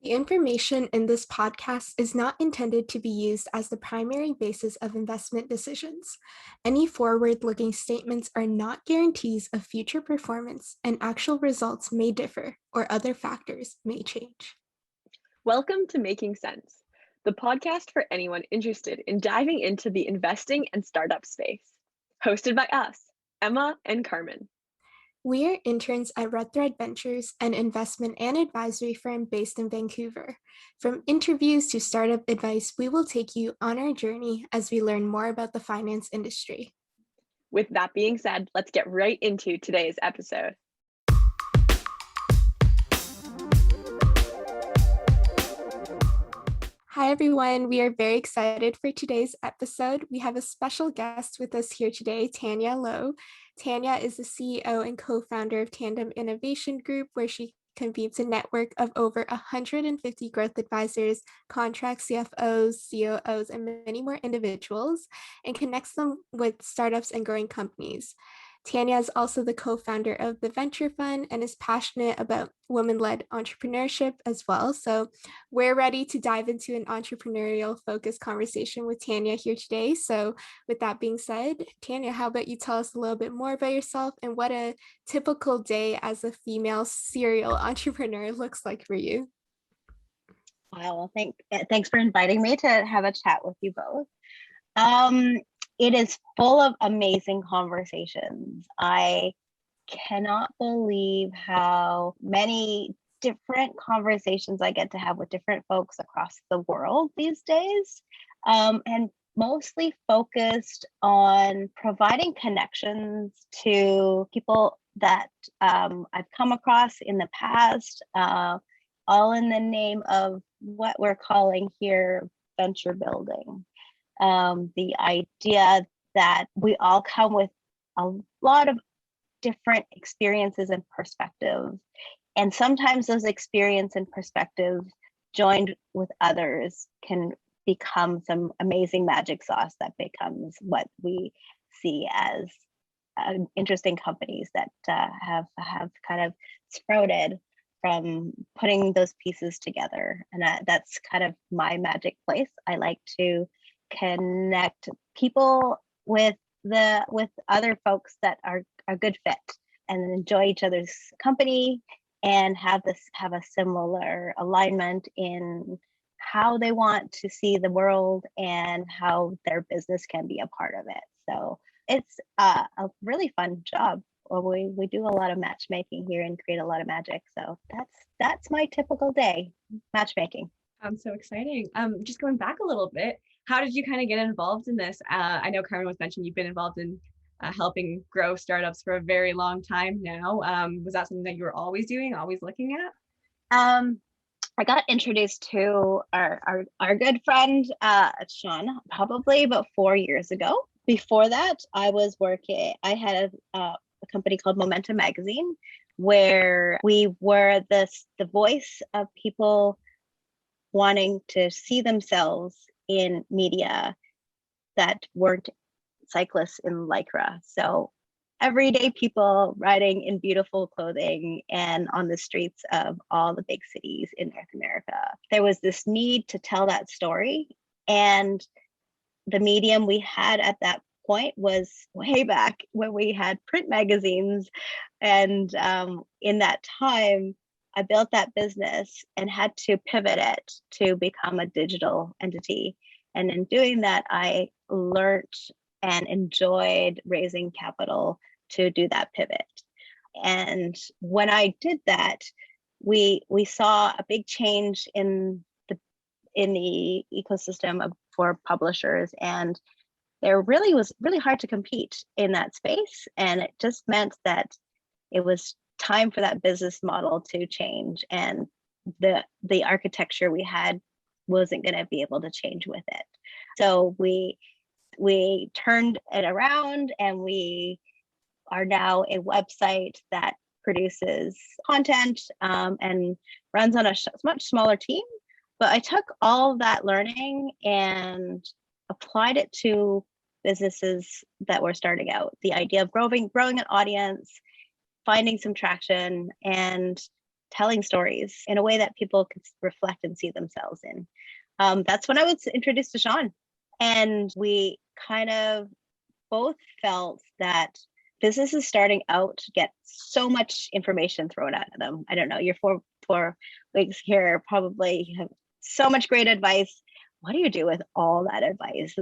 The information in this podcast is not intended to be used as the primary basis of investment decisions. Any forward-looking statements are not guarantees of future performance, and actual results may differ, or other factors may change. Welcome to Making Sense, the podcast for anyone interested in diving into the investing and startup space. Hosted by us, Emma and Carmen. We are interns at Red Thread Ventures, an investment and advisory firm based in Vancouver. From interviews to startup advice, we will take you on our journey as we learn more about the finance industry. With that being said, let's get right into today's episode. Hi, everyone. We are very excited for today's episode. We have a special guest with us here today, Tania Lo. Tania is the CEO and co-founder of Tandem Innovation Group, where she convenes a network of over 150 growth advisors, contract CFOs, COOs, and many more individuals, and connects them with startups and growing companies. Tania is also the co-founder of TheVenture.Fund and is passionate about women-led entrepreneurship as well. So we're ready to dive into an entrepreneurial-focused conversation with Tania here today. So with that being said, Tania, how about you tell us a little bit more about yourself and what a typical day as a female serial entrepreneur looks like for you? Well, thanks for inviting me to have a chat with you both. It is full of amazing conversations. I cannot believe how many different conversations I get to have with different folks across the world these days, and mostly focused on providing connections to people that I've come across in the past, all in the name of what we're calling here venture building. The idea that we all come with a lot of different experiences and perspectives. And sometimes those experiences and perspectives joined with others can become some amazing magic sauce that becomes what we see as interesting companies that have kind of sprouted from putting those pieces together. And that's kind of my magic place. I like to connect people with other folks that are a good fit and enjoy each other's company and have a similar alignment in how they want to see the world and how their business can be a part of it. So it's a really fun job. We do a lot of matchmaking here and create a lot of magic. So that's my typical day, matchmaking. So exciting. Just going back a little bit, how did you kind of get involved in this? I know Carmen was mentioning you've been involved in helping grow startups for a very long time now. Was that something that you were always doing, always looking at? I got introduced to our good friend, Sean, probably about 4 years ago. Before that, I had a company called Momentum Magazine, where we were the voice of people wanting to see themselves in media that weren't cyclists in Lycra. So everyday people riding in beautiful clothing and on the streets of all the big cities in North America. There was this need to tell that story. And the medium we had at that point was way back when we had print magazines. And in that time, I built that business and had to pivot it to become a digital entity. And in doing that, I learned and enjoyed raising capital to do that pivot. And when I did that, we saw a big change in the ecosystem for publishers, and there really was really hard to compete in that space. And it just meant that it was time for that business model to change, and the architecture we had wasn't going to be able to change with it. So we turned it around, and we are now a website that produces content and runs on a much smaller team. But I took all of that learning and applied it to businesses that were starting out. The idea of growing an audience, finding some traction, and telling stories in a way that people could reflect and see themselves in. That's when I was introduced to Sean. And we kind of both felt that businesses starting out get so much information thrown at them. I don't know, your four weeks here probably have so much great advice. What do you do with all that advice?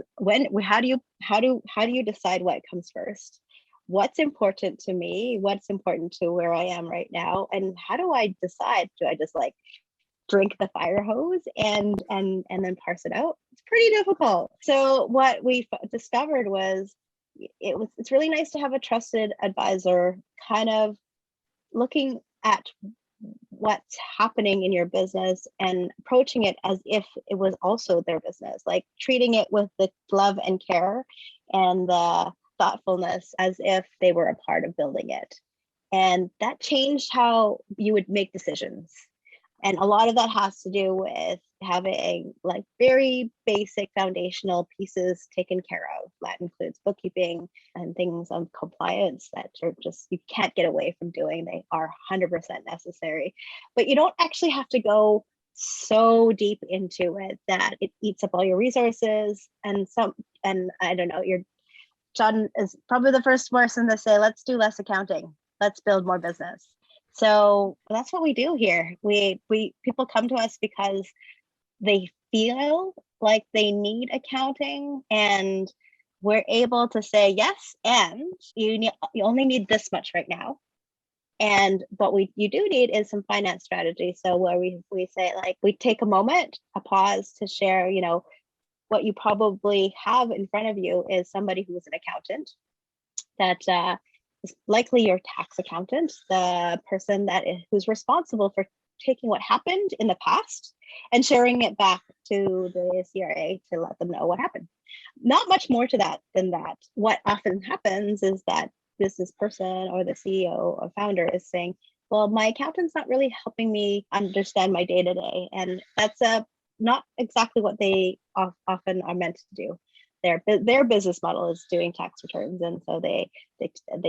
How do you decide what comes first? What's important to me? What's important to where I am right now? And how do I decide? Do I just like drink the fire hose and then parse it out? It's pretty difficult. So what we discovered was it's really nice to have a trusted advisor kind of looking at what's happening in your business and approaching it as if it was also their business, like treating it with the love and care and the thoughtfulness as if they were a part of building it. And that changed how you would make decisions. And a lot of that has to do with having like very basic foundational pieces taken care of. That includes bookkeeping and things on compliance that are just, you can't get away from doing. They are 100% necessary, but you don't actually have to go so deep into it that it eats up all your resources. And I don't know, John is probably the first person to say, let's do less accounting. Let's build more business. So that's what we do here. We people come to us because they feel like they need accounting, and we're able to say yes, and you only need this much right now. And what you do need is some finance strategy. So where we say, like, we take a moment, a pause to share, what you probably have in front of you is somebody who is an accountant that is likely your tax accountant, the person who's responsible for taking what happened in the past and sharing it back to the CRA to let them know what happened. Not much more to that than that. What often happens is that business person or the CEO or founder is saying, well, my accountant's not really helping me understand my day-to-day. And that's not exactly what they often are meant to do. Their business model is doing tax returns, and so they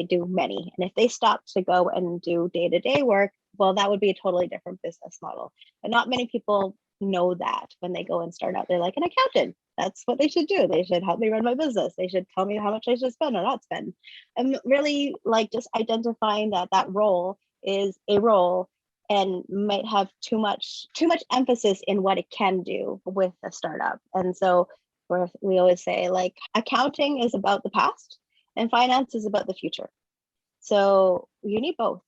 do many. And if they stop to go and do day-to-day work, well, that would be a totally different business model. But not many people know that when they go and start out. They're like, an accountant, that's what they should do. They should help me run my business. They should tell me how much I should spend or not spend. And really, like, just identifying that role is a role and might have too much emphasis in what it can do with a startup. And so we always say, like, accounting is about the past and finance is about the future. So you need both.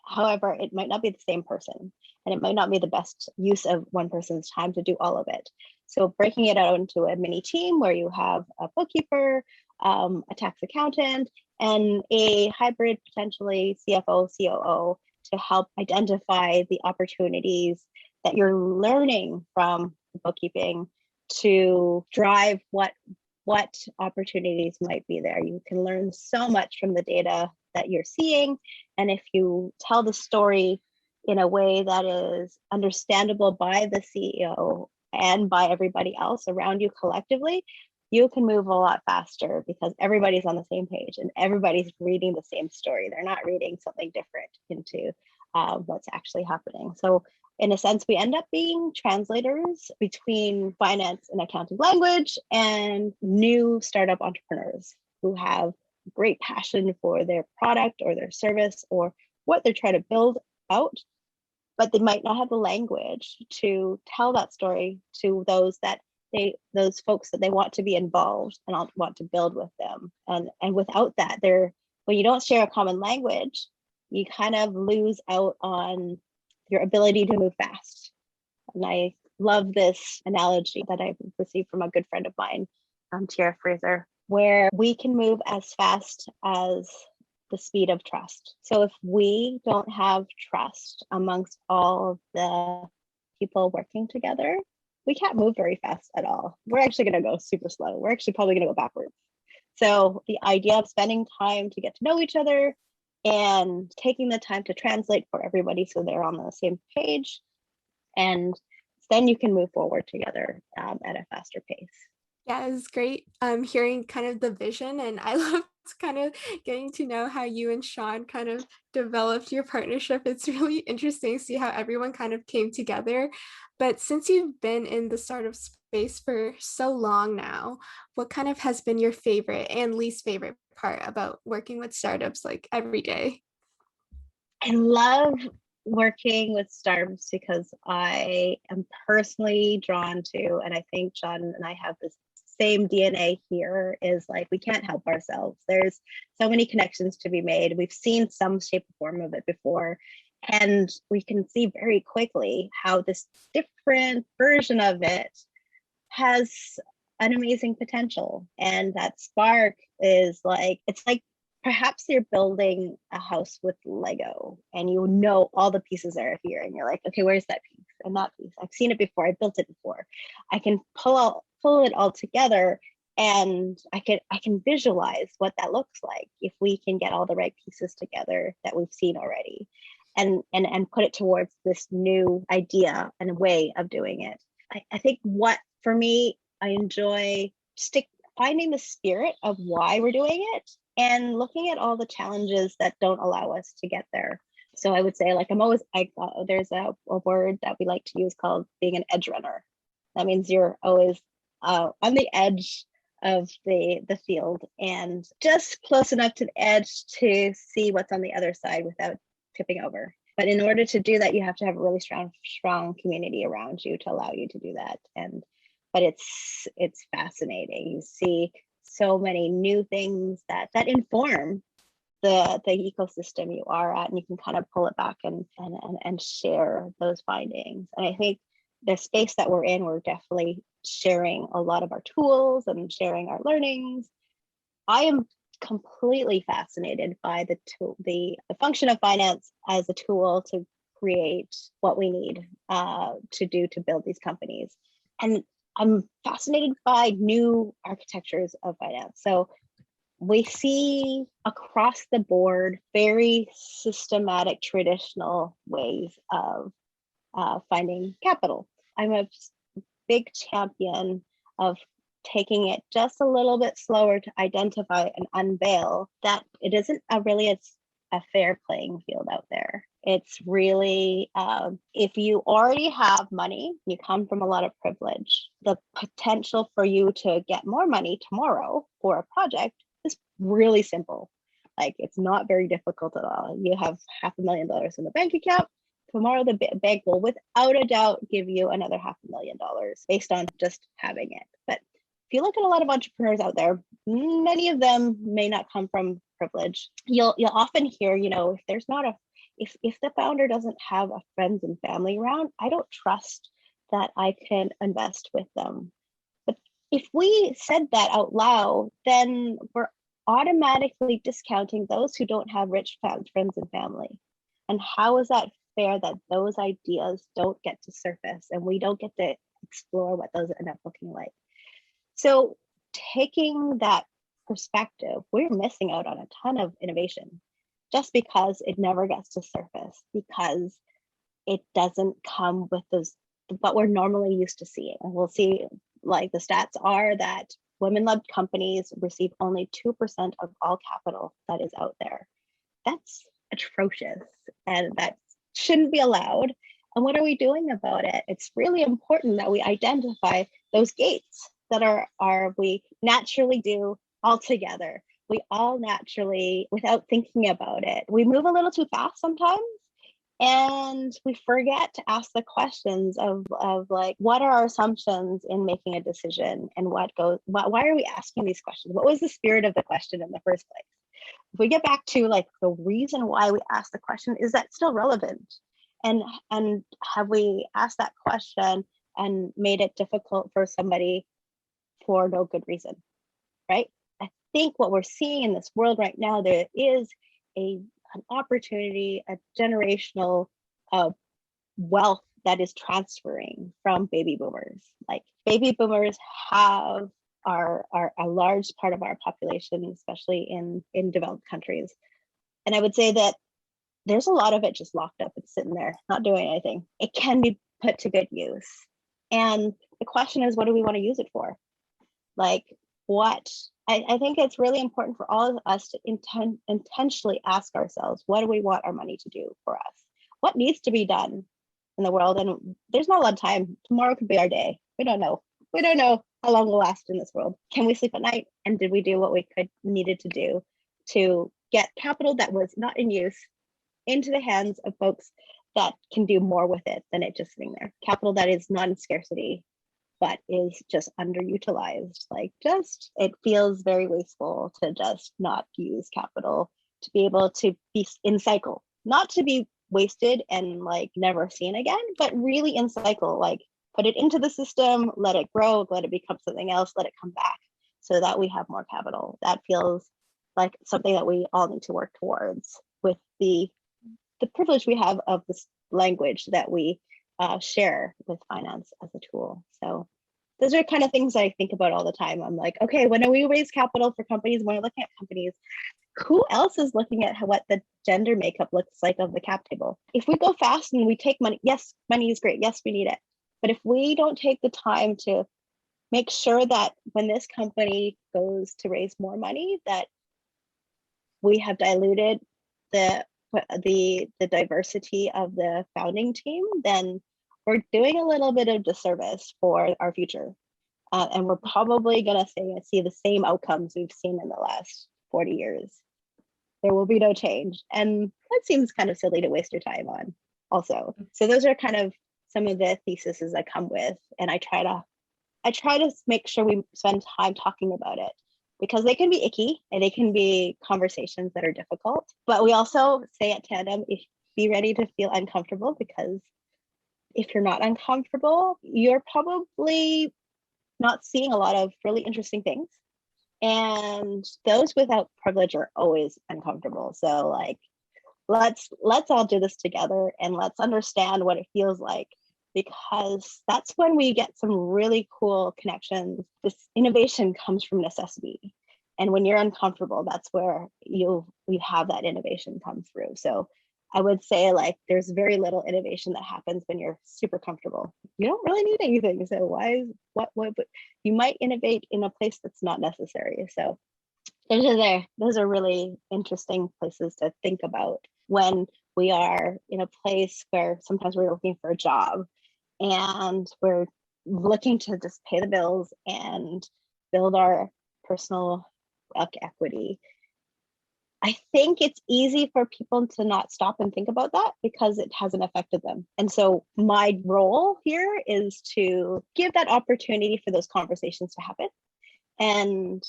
However, it might not be the same person, and it might not be the best use of one person's time to do all of it. So breaking it out into a mini team where you have a bookkeeper, a tax accountant, and a hybrid, potentially CFO, COO, to help identify the opportunities that you're learning from the bookkeeping to drive what opportunities might be there. You can learn so much from the data that you're seeing. And if you tell the story in a way that is understandable by the CEO and by everybody else around you collectively, you can move a lot faster because everybody's on the same page and everybody's reading the same story. They're not reading something different into what's actually happening. So in a sense, we end up being translators between finance and accounting language and new startup entrepreneurs who have great passion for their product or their service or what they're trying to build out, but they might not have the language to tell that story to those folks that they want to be involved and want to build with them. And without that, when you don't share a common language, you kind of lose out on your ability to move fast. And I love this analogy that I received from a good friend of mine, Tara Fraser, where we can move as fast as the speed of trust. So if we don't have trust amongst all of the people working together, we can't move very fast at all. We're actually going to go super slow. We're actually probably going to go backwards. So the idea of spending time to get to know each other and taking the time to translate for everybody so they're on the same page, and then you can move forward together at a faster pace. Yeah, it was great hearing kind of the vision, and I loved kind of getting to know how you and Sean kind of developed your partnership. It's really interesting to see how everyone kind of came together. But since you've been in the startup space for so long now, what kind of has been your favorite and least favorite part about working with startups like every day? I love working with startups because I am personally drawn to, and I think John and I have this same DNA here, is like we can't help ourselves. There's so many connections to be made. We've seen some shape or form of it before, and we can see very quickly how this different version of it has an amazing potential. And that spark is like, it's like perhaps you're building a house with Lego and you know all the pieces are here and you're like, okay, where's that piece and that piece? I've seen it before, I built it before. I can pull it all together, and I can visualize what that looks like if we can get all the right pieces together that we've seen already, and put it towards this new idea and a way of doing it. I think what for me, I enjoy finding the spirit of why we're doing it and looking at all the challenges that don't allow us to get there. So I would say, like, there's a word that we like to use called being an edge runner. That means you're always on the edge of the field and just close enough to the edge to see what's on the other side without tipping over. But in order to do that, you have to have a really strong community around you to allow you to do that. But it's fascinating. You see so many new things that inform the ecosystem you are at, and you can kind of pull it back and share those findings. And I think the space that we're in, we're definitely sharing a lot of our tools and sharing our learnings. I am completely fascinated by the function of finance as a tool to create what we need to build these companies. And I'm fascinated by new architectures of finance. So we see across the board very systematic, traditional ways of finding capital. I'm a big champion of taking it just a little bit slower to identify and unveil that it isn't really a fair playing field out there. It's really, if you already have money, you come from a lot of privilege, the potential for you to get more money tomorrow for a project is really simple. Like, it's not very difficult at all. You have $500,000 in the bank account. Tomorrow, the bank will, without a doubt, give you another $500,000 based on just having it. But if you look at a lot of entrepreneurs out there, many of them may not come from privilege. You'll often hear, if there's not if the founder doesn't have a friends and family around, I don't trust that I can invest with them. But if we said that out loud, then we're automatically discounting those who don't have rich friends and family. And how is that fair that those ideas don't get to surface and we don't get to explore what those end up looking like? So taking that perspective, we're missing out on a ton of innovation just because it never gets to surface, because it doesn't come with what we're normally used to seeing. And we'll see, like, the stats are that women-led companies receive only 2% of all capital that is out there. That's atrocious, and that shouldn't be allowed. And what are we doing about it? It's really important that we identify those gates that we naturally do all together. We all naturally, without thinking about it, we move a little too fast sometimes, and we forget to ask the questions of like, what are our assumptions in making a decision, and why are we asking these questions? What was the spirit of the question in the first place? If we get back to, like, the reason why we asked the question, is that still relevant? And have we asked that question and made it difficult for somebody for no good reason, right? I think what we're seeing in this world right now, there is an opportunity, a generational wealth that is transferring from baby boomers. Like, baby boomers are a large part of our population, especially in developed countries. And I would say that there's a lot of it just locked up and sitting there, not doing anything. It can be put to good use. And the question is, what do we want to use it for? Like what I think it's really important for all of us to intentionally ask ourselves, what do we want our money to do for us? What needs to be done in the world? And there's not a lot of time. Tomorrow could be our day. We don't know. We don't know how long we'll last in this world. Can we sleep at night? And did we do what we needed to do to get capital that was not in use into the hands of folks that can do more with it than it just sitting there? Capital that is not in scarcity, but is just underutilized. Like, just, it feels very wasteful to just not use capital to be able to be in cycle, not to be wasted and like never seen again, but really in cycle, like put it into the system, let it grow, let it become something else, let it come back so that we have more capital. That feels like something that we all need to work towards with the privilege we have of this language that we share with finance as a tool. So those are kind of things I think about all the time. I'm like, okay, when we raise capital for companies, when we're looking at companies, who else is looking at what the gender makeup looks like of the cap table? If we go fast and we take money, yes, money is great. Yes, we need it. But if we don't take the time to make sure that when this company goes to raise more money, that we have diluted the diversity of the founding team, then we're doing a little bit of disservice for our future. And we're probably going to see the same outcomes we've seen in the last 40 years. There will be no change. And that seems kind of silly to waste your time on also. So those are kind of some of the theses I come with. And I try to make sure we spend time talking about it, because they can be icky and they can be conversations that are difficult. But we also say at Tandem, be ready to feel uncomfortable, because if you're not uncomfortable, you're probably not seeing a lot of really interesting things. And those without privilege are always uncomfortable. So like, let's all do this together and let's understand what it feels like, because that's when we get some really cool connections. This innovation comes from necessity. And when you're uncomfortable, that's where we have that innovation come through. So I would say like there's very little innovation that happens when you're super comfortable. You don't really need anything. So what you might innovate in a place that's not necessary. So those are really interesting places to think about when we are in a place where sometimes we're looking for a job and we're looking to just pay the bills and build our personal equity. I think it's easy for people to not stop and think about that because it hasn't affected them. And so my role here is to give that opportunity for those conversations to happen. And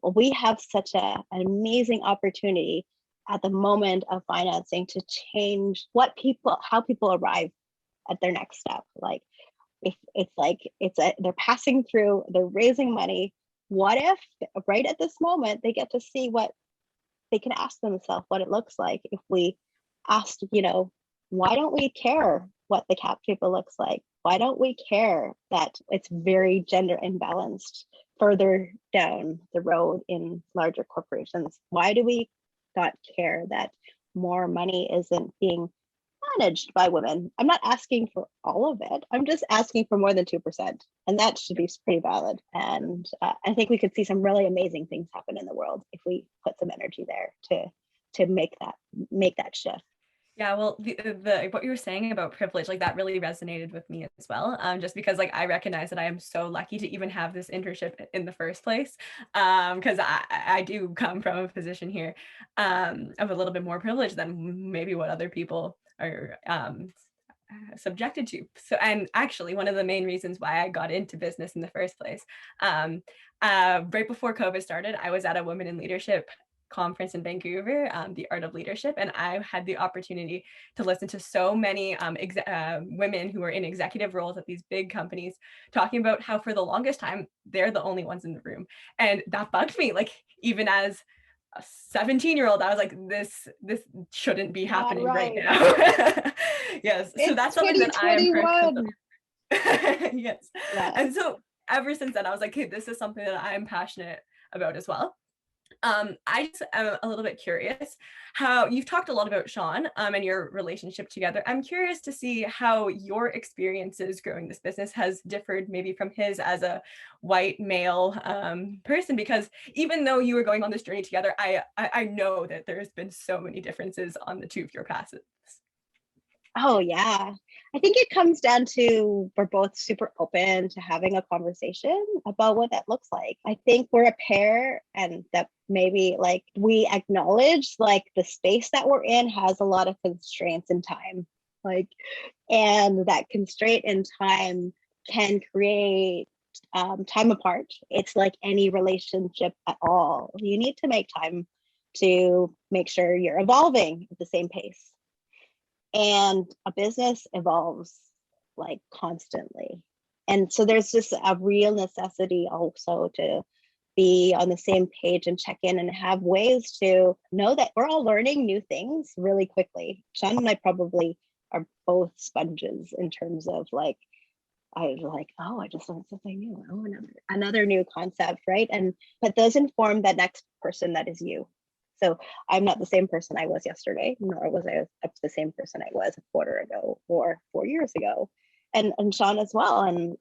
we have such an amazing opportunity at the moment of financing to change how people arrive at their next step. Like if they're passing through, they're raising money. What if right at this moment they get to see what they can ask themselves what it looks like if we asked, why don't we care what the cap table looks like? Why don't we care that it's very gender imbalanced further down the road in larger corporations? Why do we not care that more money isn't being managed by women? I'm not asking for all of it. I'm just asking for more than 2%. And that should be pretty valid. And I think we could see some really amazing things happen in the world if we put some energy there to make that shift. Yeah, well, the what you were saying about privilege, like that really resonated with me as well. Just because like I recognize that I am so lucky to even have this internship in the first place. Because I do come from a position here of a little bit more privilege than maybe what other people are subjected to. So, and actually one of the main reasons why I got into business in the first place, right before COVID started, I was at a Women in Leadership conference in Vancouver, the Art of Leadership, and I had the opportunity to listen to so many women who are in executive roles at these big companies talking about how for the longest time they're the only ones in the room, and that bugged me. Like even as a 17-year-old, I was like, this shouldn't be happening right now. Yes, so that's something that I am yes, yeah. And so ever since then I was like, hey, this is something that I'm passionate about as well. I just am a little bit curious how you've talked a lot about Sean and your relationship together. I'm curious to see how your experiences growing this business has differed maybe from his as a white male person, because even though you were going on this journey together, I know that there's been so many differences on the two of your paths. Oh, yeah. I think it comes down to we're both super open to having a conversation about what that looks like. I think we're a pair, and that maybe like we acknowledge like the space that we're in has a lot of constraints in time. Like, and that constraint in time can create time apart. It's like any relationship at all. You need to make time to make sure you're evolving at the same pace. And a business evolves like constantly. And so there's just a real necessity also to be on the same page and check in and have ways to know that we're all learning new things really quickly. Sean and I probably are both sponges in terms of like, I like, oh, I just learned something new. Oh, another new concept, right? But those inform that next person that is you. So I'm not the same person I was yesterday, nor was I the same person I was a quarter ago or 4 years ago. And Sean as well, and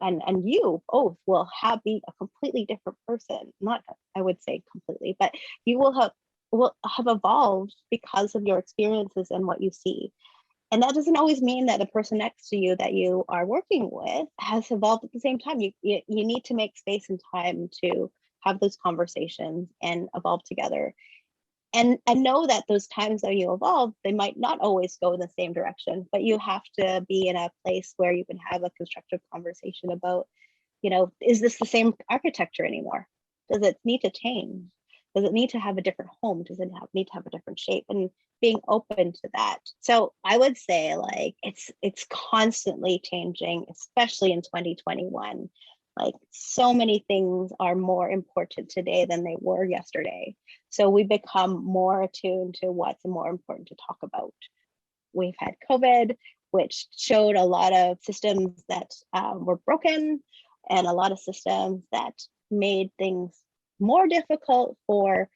you both will be a completely different person. Not, I would say completely, but you will have evolved because of your experiences and what you see. And that doesn't always mean that the person next to you that you are working with has evolved at the same time. You need to make space and time to have those conversations and evolve together. And know that those times that you evolve, they might not always go in the same direction, but you have to be in a place where you can have a constructive conversation about, is this the same architecture anymore? Does it need to change? Does it need to have a different home? Does it need to have a different shape? And being open to that. So I would say like it's constantly changing, especially in 2021. Like so many things are more important today than they were yesterday. So we become more attuned to what's more important to talk about. We've had COVID, which showed a lot of systems that were broken and a lot of systems that made things more difficult for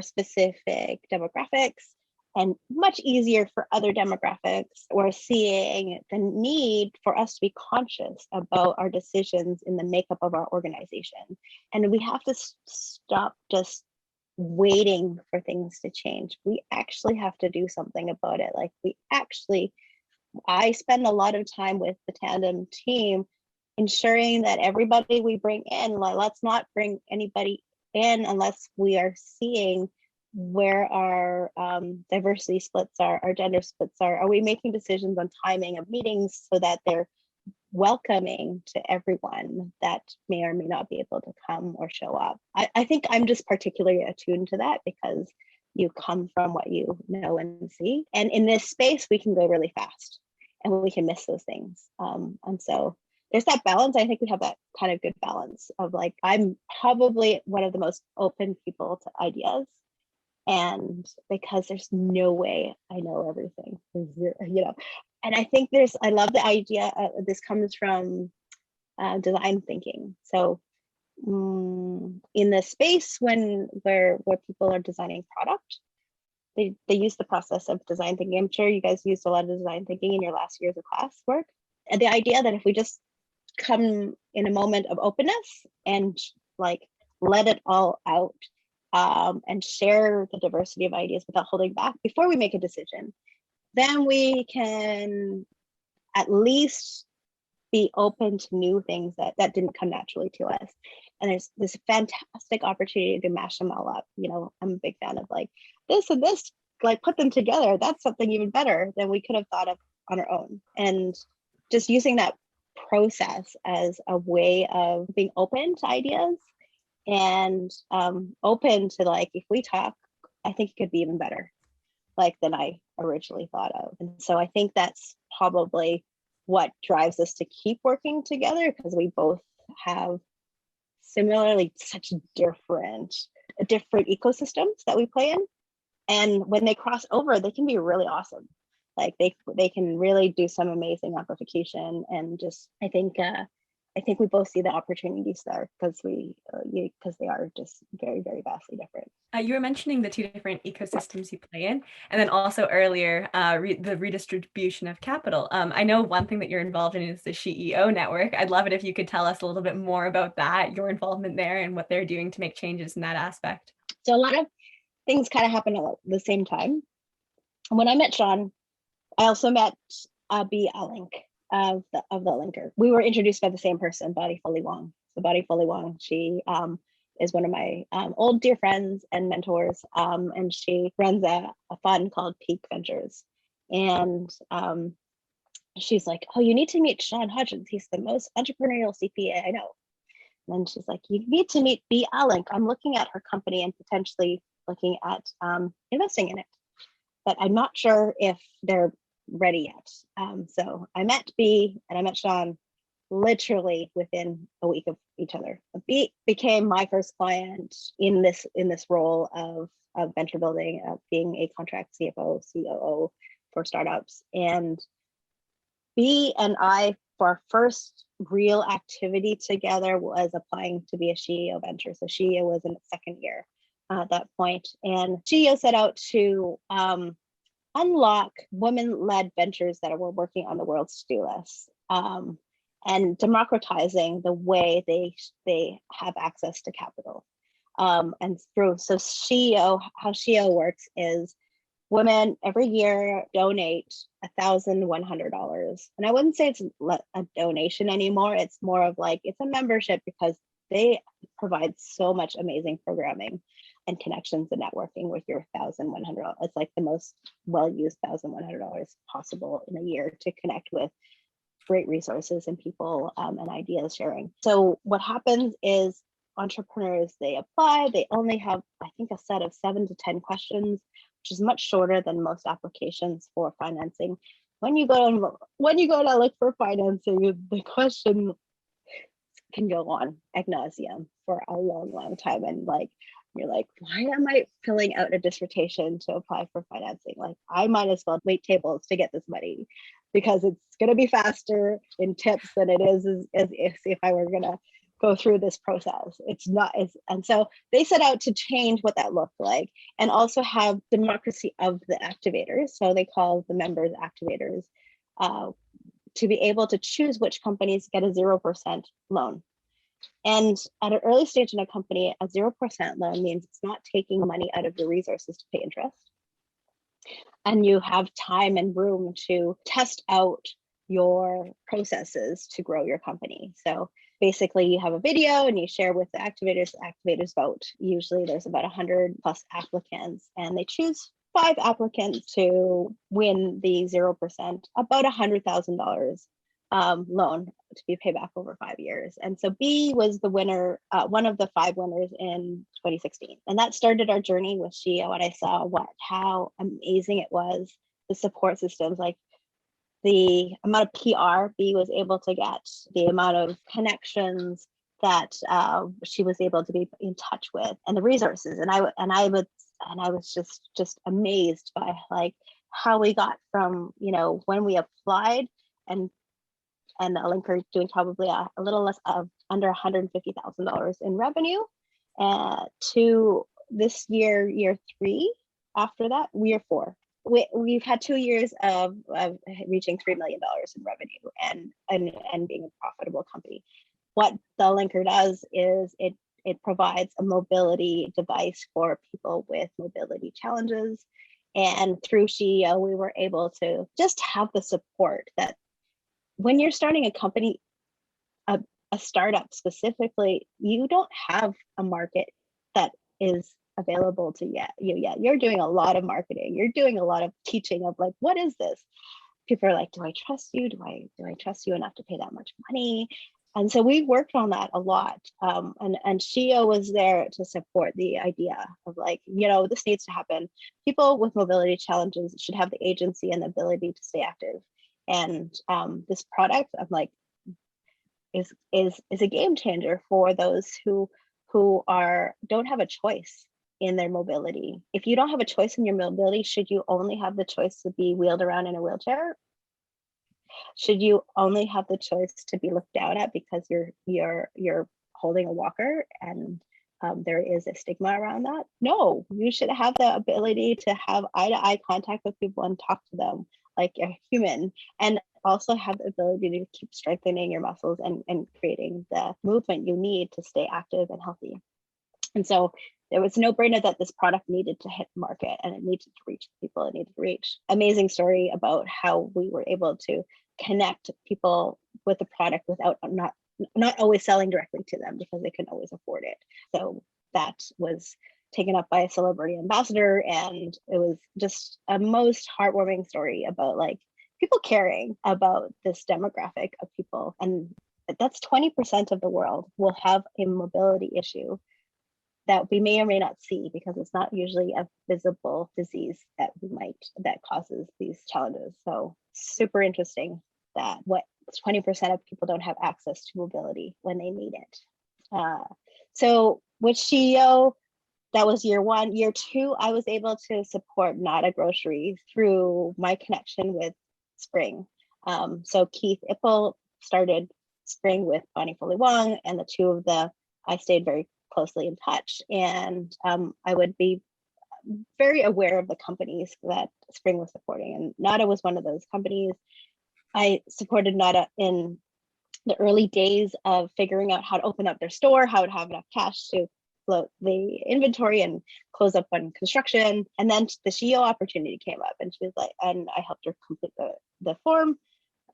specific demographics and much easier for other demographics. We're seeing the need for us to be conscious about our decisions in the makeup of our organization. And we have to stop just waiting for things to change. We actually have to do something about it. Like I spend a lot of time with the Tandem team ensuring that everybody we bring in, like, let's not bring anybody in unless we are seeing where our diversity splits are, our gender splits are. Are we making decisions on timing of meetings so that they're welcoming to everyone that may or may not be able to come or show up? I think I'm just particularly attuned to that because you come from what you know and see. And in this space, we can go really fast and we can miss those things. And so there's that balance. I think we have that kind of good balance of like, I'm probably one of the most open people to ideas. And because there's no way I know everything, and I think I love the idea. This comes from design thinking. So in the space where people are designing product, they use the process of design thinking. I'm sure you guys used a lot of design thinking in your last years of classwork. And the idea that if we just come in a moment of openness and like let it all out, and share the diversity of ideas without holding back before we make a decision, then we can at least be open to new things that didn't come naturally to us. And there's this fantastic opportunity to mash them all up. I'm a big fan of like this and this, like put them together. That's something even better than we could have thought of on our own. And just using that process as a way of being open to ideas and open to like, if we talk, I think it could be even better like than I originally thought of. And so I think that's probably what drives us to keep working together, because we both have similarly such different ecosystems that we play in. And when they cross over, they can be really awesome. Like they can really do some amazing amplification. And just, I think I think we both see the opportunities there because because they are just very, very vastly different. You were mentioning the two different ecosystems you play in, and then also earlier, the redistribution of capital. I know one thing that you're involved in is the CEO network. I'd love it if you could tell us a little bit more about that, your involvement there, and what they're doing to make changes in that aspect. So a lot of things kind of happen at the same time. When I met Sean, I also met B. Alink of the linker. We were introduced by the same person, Body Fully Wong. So Body Fully Wong, she is one of my old dear friends and mentors, and she runs a fund called Peak Ventures. And she's like, "Oh, you need to meet Sean Hodgins. He's the most entrepreneurial CPA I know." And then she's like, "You need to meet B. Alink. I'm looking at her company and potentially looking at investing in it, but I'm not sure if they're ready yet." So I met B and I met Sean literally within a week of each other. B became my first client in this role of venture building, of being a contract CFO, COO for startups. And B and I, for our first real activity together, was applying to be a CEO venture. So CEO was in its second year at that point. And CEO set out to unlock women-led ventures that were working on the world's to-do list, and democratizing the way they have access to capital. And through, so CEO, how CEO works is women every year donate $1,100. And I wouldn't say it's a donation anymore. It's more of like, it's a membership because they provide so much amazing programming and connections and networking with your $1,100. It's like the most well-used $1,100 possible in a year to connect with great resources and people and ideas sharing. So what happens is entrepreneurs, they apply, they only have, I think, a set of 7 to 10 questions, which is much shorter than most applications for financing. When you go to look for financing, the question can go on ad nauseum for a long, long time. And like, you're like, why am I filling out a dissertation to apply for financing? Like, I might as well wait tables to get this money because it's going to be faster in tips than it is as if I were going to go through this process. It's not as, and so they set out to change what that looked like and also have democracy of the activators. So they call the members activators, to be able to choose which companies get a 0% loan. And at an early stage in a company, a 0% loan means it's not taking money out of your resources to pay interest. And you have time and room to test out your processes to grow your company. So basically you have a video and you share with the activators vote. Usually there's about 100 plus applicants and they choose 5 applicants to win the 0%, about $100,000 loan to be paid back over 5 years. And so B was the winner, one of the 5 winners in 2016. And that started our journey with CEO. And I saw how amazing it was, the support systems, like the amount of PR B was able to get, the amount of connections that she was able to be in touch with, and the resources. And I was just amazed by like how we got from, you know, when we applied and a linker doing probably a little less of under $150,000 in revenue, to this year 3. After that, year 4. We've had 2 years of reaching $3 million in revenue and being a profitable company. What the linker does is it provides a mobility device for people with mobility challenges. And through CEO, we were able to just have the support that when you're starting a company, a startup specifically, you don't have a market that is available to you yet. You're doing a lot of marketing. You're doing a lot of teaching of like, what is this? People are like, do I trust you? Do I trust you enough to pay that much money? And so we worked on that a lot. And CEO was there to support the idea of like, you know, this needs to happen. People with mobility challenges should have the agency and the ability to stay active. And this product, I'm like, is a game changer for those who don't have a choice in their mobility. If you don't have a choice in your mobility, should you only have the choice to be wheeled around in a wheelchair? Should you only have the choice to be looked down at because you're holding a walker and there is a stigma around that? No, you should have the ability to have eye-to-eye contact with people and talk to them like a human, and also have the ability to keep strengthening your muscles and creating the movement you need to stay active and healthy. And so there was no brainer that this product needed to hit the market and it needed to reach people it needed to reach. Amazing story about how we were able to connect people with the product without not always selling directly to them because they couldn't always afford it. So that was taken up by a celebrity ambassador, and it was just a most heartwarming story about like people caring about this demographic of people. And that's 20% of the world will have a mobility issue that we may or may not see because it's not usually a visible disease that causes these challenges. So super interesting that 20% of people don't have access to mobility when they need it. So with CEO, that was year one. Year two, I was able to support Nada Grocery through my connection with Spring. So Keith Ippel started Spring with Bonnie Foley Wong, and the two of I stayed very closely in touch, and I would be very aware of the companies that Spring was supporting, and Nada was one of those companies. I supported Nada in the early days of figuring out how to open up their store, how to have enough cash to float the inventory and close up on construction. And then the CEO opportunity came up, and she was like, and I helped her complete the form,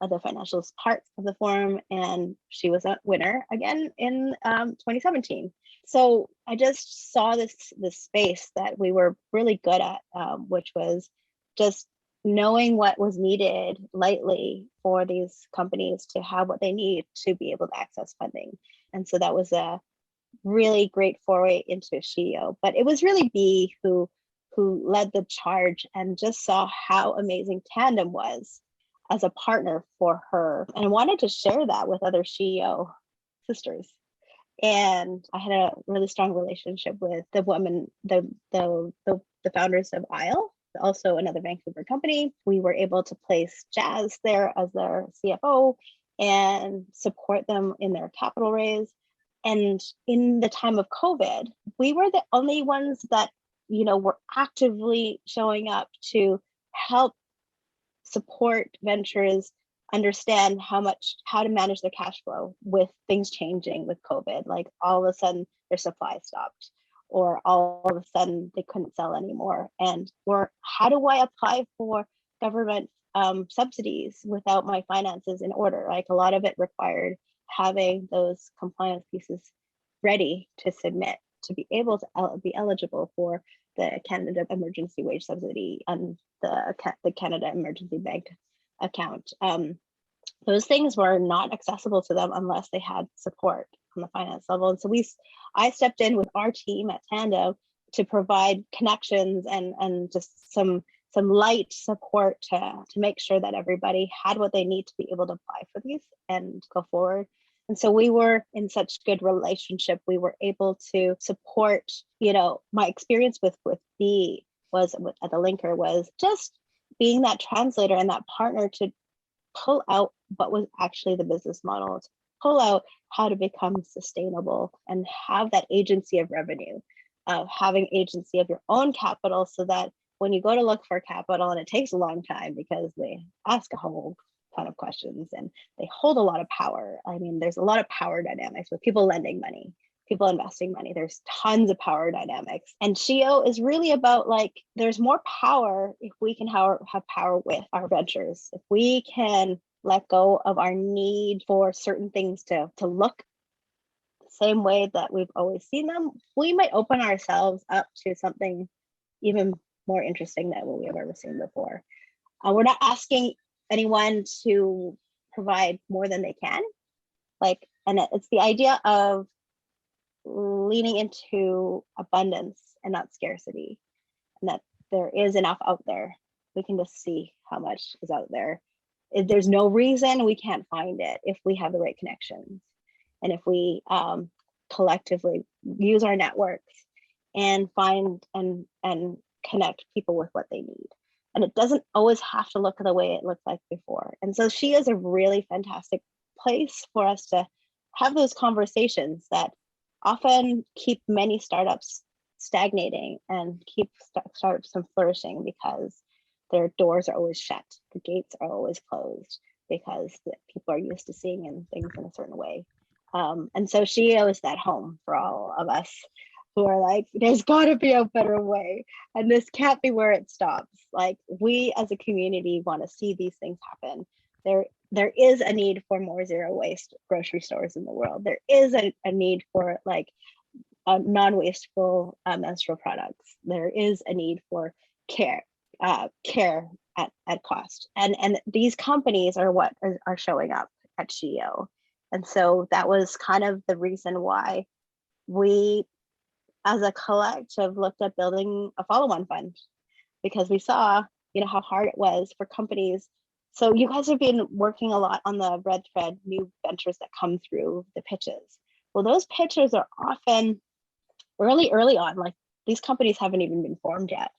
the financials parts of the form, and she was a winner again in 2017. So I just saw this space that we were really good at, which was just knowing what was needed lightly for these companies to have what they need to be able to access funding. And so that was a really great foray into CEO. But it was really Bea who led the charge and just saw how amazing Tandem was as a partner for her, and wanted to share that with other CEO sisters. And I had a really strong relationship with the women, the founders of Isle, also another Vancouver company. We were able to place Jazz there as their CFO and support them in their capital raise. And in the time of COVID, we were the only ones that, were actively showing up to help support ventures understand how to manage their cash flow with things changing with COVID. Like all of a sudden their supply stopped, or all of a sudden they couldn't sell anymore. Or how do I apply for government subsidies without my finances in order? Like a lot of it required having those compliance pieces ready to submit to be able to be eligible for the Canada Emergency Wage Subsidy and the Canada Emergency Bank account. Those things were not accessible to them unless they had support on the finance level. And so I stepped in with our team at Tandem to provide connections and just some light support to make sure that everybody had what they need to be able to apply for these and go forward. And so we were in such good relationship. We were able to support, my experience with Bea was at the linker was just being that translator and that partner to pull out what was actually the business model, to pull out how to become sustainable and have that agency of revenue, of having agency of your own capital, so that when you go to look for capital, and it takes a long time because they ask a whole ton of questions and they hold a lot of power. I mean, there's a lot of power dynamics with people lending money, people investing money. There's tons of power dynamics. And CEO is really about there's more power if we can have power with our ventures. If we can let go of our need for certain things to look the same way that we've always seen them, we might open ourselves up to something even more interesting than what we have ever seen before. We're not asking anyone to provide more than they can. And it's the idea of leaning into abundance and not scarcity, and that there is enough out there. We can just see how much is out there. There's no reason we can't find it if we have the right connections, and if we collectively use our networks and find and connect people with what they need. And it doesn't always have to look the way it looked like before. And so she is a really fantastic place for us to have those conversations that often keep many startups stagnating and keep startups from flourishing, because their doors are always shut, the gates are always closed, because people are used to seeing things in a certain way. And so she is that home for all of us who are like, there's got to be a better way, and this can't be where it stops. Like, we as a community want to see these things happen. There is a need for more zero waste grocery stores in the world. There is a need for like non-wasteful menstrual products. There is a need for care at cost. And these companies are what are showing up at SheO. And so that was kind of the reason why we, as a collective, looked at building a follow-on fund, because we saw, how hard it was for companies. So you guys have been working a lot on the red thread, new ventures that come through the pitches. Well, those pitches are often early on, like these companies haven't even been formed yet.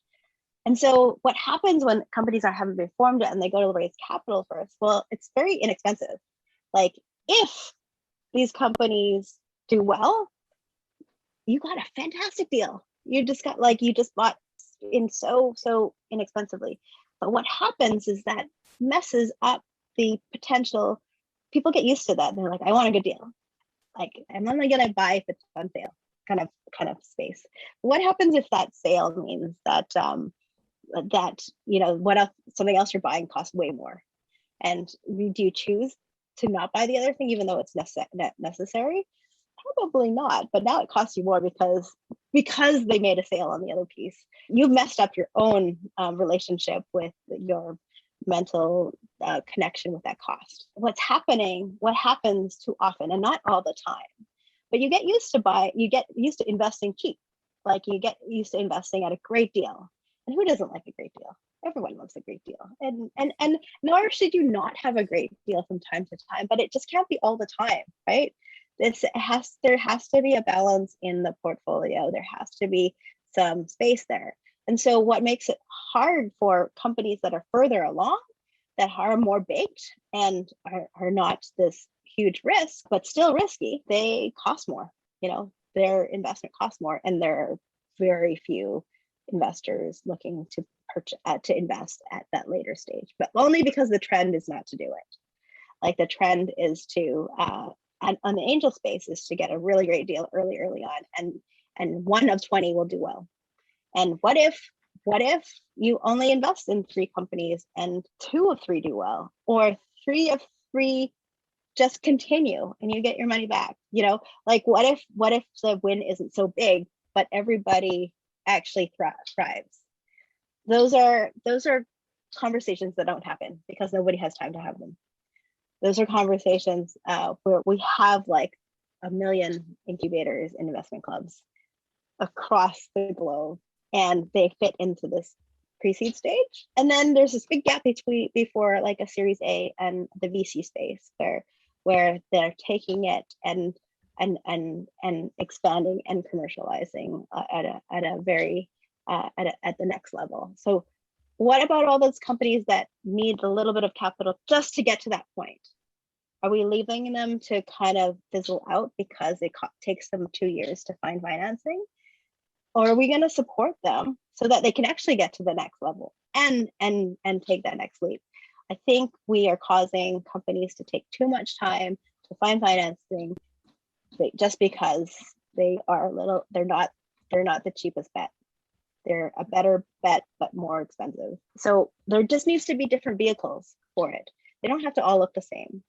And so what happens when companies haven't been formed yet and they go to raise capital first? Well, it's very inexpensive. Like, if these companies do well, you got a fantastic deal. You just bought in so inexpensively. But what happens is that messes up the potential. People get used to that. They're like, I want a good deal. Like, I'm only gonna buy if it's on sale, kind of space. What happens if that sale means that what else, something else you're buying costs way more? And do you choose to not buy the other thing even though it's necessary? Probably not, but now it costs you more because they made a sale on the other piece. You've messed up your own relationship with your mental connection with that cost. What happens too often, and not all the time, but you get used to investing cheap. Like, you get used to investing at a great deal. And who doesn't like a great deal? Everyone loves a great deal. And nor should you not have a great deal from time to time, but it just can't be all the time, right? There has to be a balance in the portfolio. There has to be some space there. And so what makes it hard for companies that are further along, that are more baked and are not this huge risk, but still risky, they cost more. Their investment costs more, and there are very few investors looking to invest at that later stage, but only because the trend is not to do it. Like, the trend is to on the angel space is to get a really great deal early on, and 1 of 20 will do well. And what if you only invest in 3 companies and 2 of 3 do well, or 3 of 3 just continue and you get your money back? Like, what if the win isn't so big, but everybody actually thrives? Those are conversations that don't happen because nobody has time to have them. Those are conversations where we have like 1 million incubators and investment clubs across the globe, and they fit into this pre-seed stage. And then there's this big gap before like a Series A and the VC space, where they're taking it and expanding and commercializing at the next level. So what about all those companies that need a little bit of capital just to get to that point? Are we leaving them to kind of fizzle out because it takes them 2 years to find financing? Or are we going to support them so that they can actually get to the next level and take that next leap? I think we are causing companies to take too much time to find financing just because they're not the cheapest bet. They're a better bet, but more expensive. So there just needs to be different vehicles for it. They don't have to all look the same.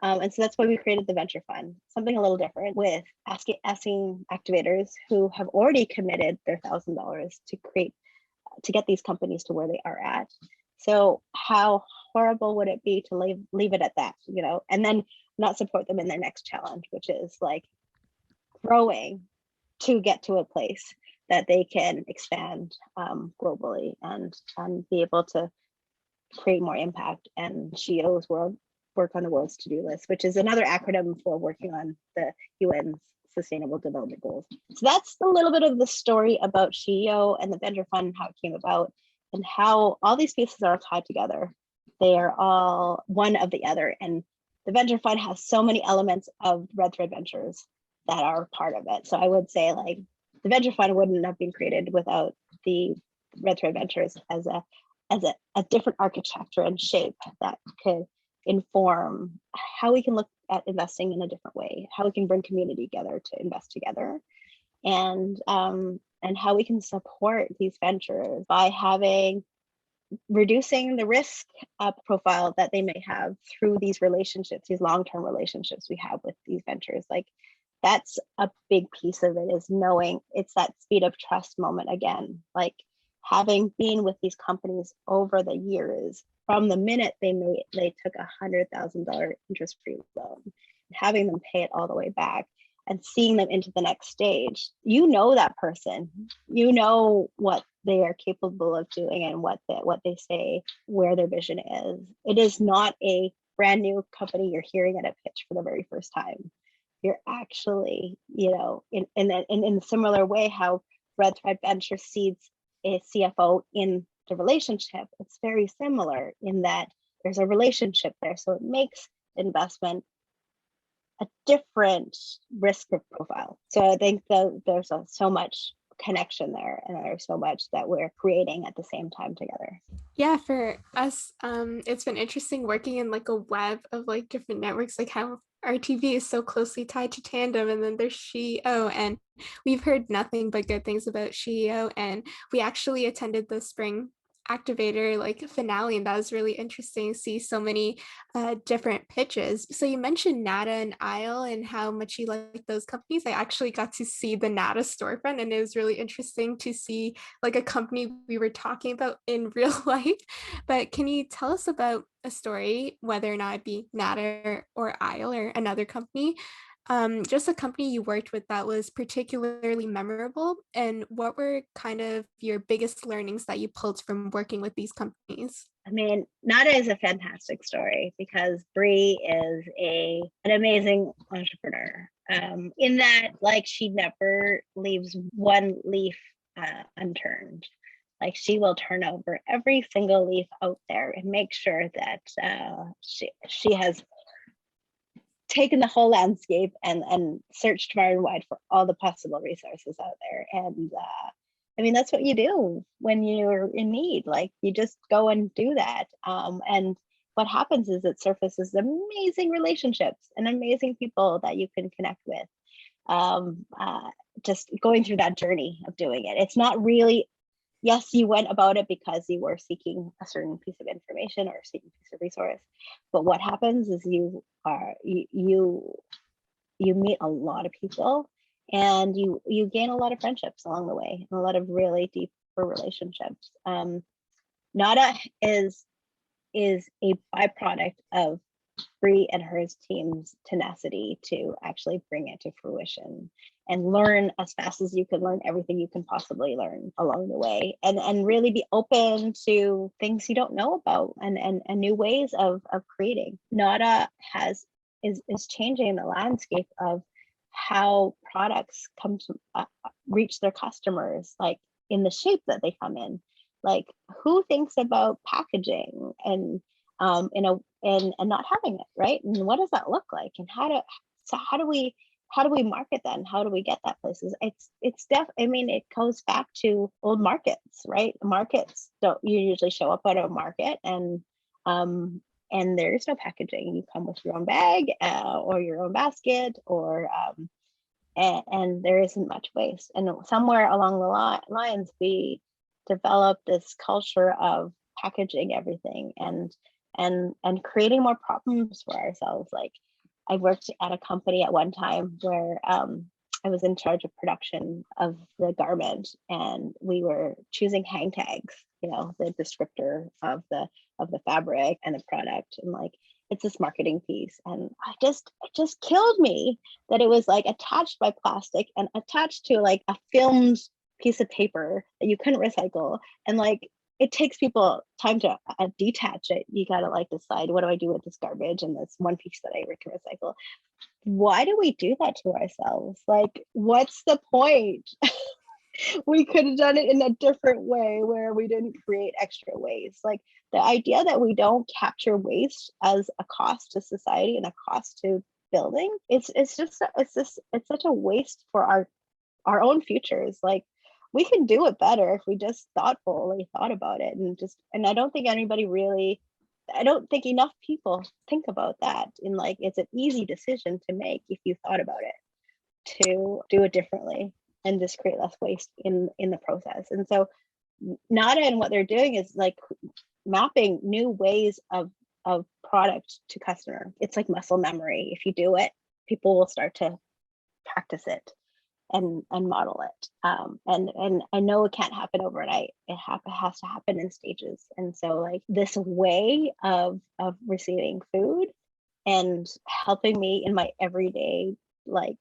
And so that's why we created the Venture Fund, something a little different, with asking activators who have already committed their $1,000 to get these companies to where they are at. So how horrible would it be to leave it at that, and then not support them in their next challenge, which is like growing to get to a place that they can expand globally and be able to create more impact. And SheO's work on the world's to-do list, which is another acronym for working on the UN's Sustainable Development Goals. So that's a little bit of the story about SheO and the Venture Fund, how it came about. and how all these pieces are tied together. They are all one of the other. And the venture fund has so many elements of Red Thread Ventures that are part of it. So I would say like the venture fund wouldn't have been created without the Red Thread Ventures as a different architecture and shape that could inform how we can look at investing in a different way, how we can bring community together to invest together, and how we can support these ventures by reducing the risk profile that they may have through these relationships, these long-term relationships we have with these ventures. Like that's a big piece of it, is knowing it's that speed of trust moment again. Like having been with these companies over the years, from the minute they took $100,000 interest-free loan, having them pay it all the way back and seeing them into the next stage. You know that person, you know what they are capable of doing and what they say, where their vision is. It is not a brand new company you're hearing at a pitch for the very first time. You're actually, in a similar way how Red Thread Venture seeds a CFO in the relationship, it's very similar in that there's a relationship there. So it makes investment a different risk profile. So I think there's so much connection there, and there's so much that we're creating at the same time together. Yeah, for us, it's been interesting working in like a web of like different networks, like how RTV is so closely tied to Tandem, and then there's SheO, and we've heard nothing but good things about SheO, and we actually attended the spring activator like finale, and that was really interesting to see so many different pitches. So you mentioned Nata and Isle and how much you like those companies. I actually got to see the Nata storefront, and it was really interesting to see like a company we were talking about in real life. But can you tell us about a story, whether or not it be Nata or Isle or another company, just a company you worked with that was particularly memorable, and what were kind of your biggest learnings that you pulled from working with these companies? I mean, Nata is a fantastic story because Bree is an amazing entrepreneur. In that, like, she never leaves one leaf unturned. Like, she will turn over every single leaf out there and make sure that she has taken the whole landscape and searched far and wide for all the possible resources out there. And I mean, that's what you do when you're in need. Like, you just go and do that. And what happens is it surfaces amazing relationships and amazing people that you can connect with. Just going through that journey of doing it. It's not really, yes, you went about it because you were seeking a certain piece of information or a certain piece of resource. But what happens is you meet a lot of people, and you gain a lot of friendships along the way, and a lot of really deeper relationships. Nada is a byproduct of Bree and her team's tenacity to actually bring it to fruition and learn as fast as you can learn everything you can possibly learn along the way, and really be open to things you don't know about and new ways of creating. Nada is changing the landscape of how products come to reach their customers, like in the shape that they come in. Like, who thinks about packaging and not having it, right? And what does that look like? And how do we market that? And how do we get that places? I mean, it goes back to old markets, right? Markets don't usually show up at a market, and there's no packaging. You come with your own bag or your own basket, or and there isn't much waste. And somewhere along the lines, we developed this culture of packaging everything and creating more problems for ourselves. Like, I worked at a company at one time where I was in charge of production of the garment, and we were choosing hang tags, the descriptor of the fabric and the product, and like, it's this marketing piece. And it just killed me that it was like attached by plastic and attached to like a filmed piece of paper that you couldn't recycle, and like, it takes people time to detach it. You got to like decide, what do I do with this garbage and this one piece that I can recycle? Why do we do that to ourselves? Like, what's the point? we could have done it in a different way where we didn't create extra waste. Like the idea that we don't capture waste as a cost to society and a cost to building, it's such a waste for our own futures. Like we can do it better if we just thoughtfully thought about it, and I don't think anybody really, I don't think enough people think about that. In like, it's an easy decision to make if you thought about it, to do it differently and just create less waste in the process. And so Nada and what they're doing is like mapping new ways of product to customer. It's like muscle memory. If you do it, people will start to practice it and model it. And I know it can't happen overnight. It has to happen in stages. And so like this way of receiving food and helping me in my everyday like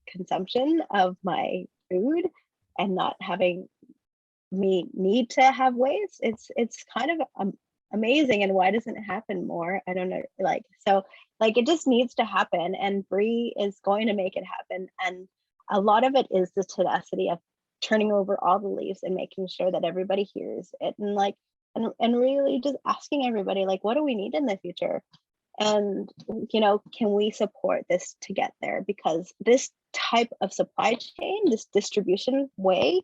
consumption of my food and not having me need to have waste, it's kind of amazing. And why doesn't it happen more? I don't know. Like, so like it just needs to happen, and Bree is going to make it happen. And a lot of it is the tenacity of turning over all the leaves and making sure that everybody hears it, and like and really just asking everybody like, what do we need in the future? And you know, can we support this to get there? Because this type of supply chain, this distribution way,